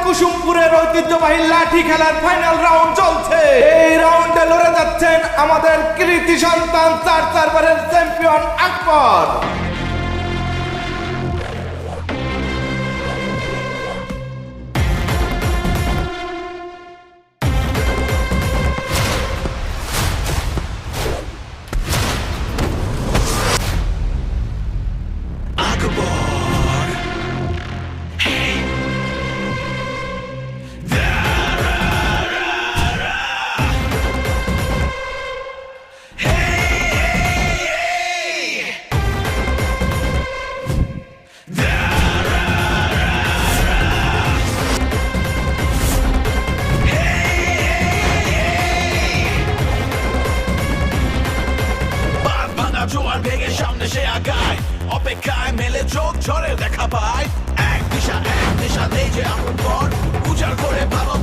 কুসুমপুরের ঐতিহ্যবাহী লাঠি খেলার ফাইনাল রাউন্ড চলছে। এই রাউন্ডে লড়ে যাচ্ছেন আমাদের কৃতি সন্তান 4 বারের চ্যাম্পিয়ন আকবর। জোয়ার ভেঙে সামনে সে আগায়, অপেক্ষায় মেলে চোখ ঝরে দেখা পায়। এক দিশা নেই যে আপন পর উজাড় করে ভালো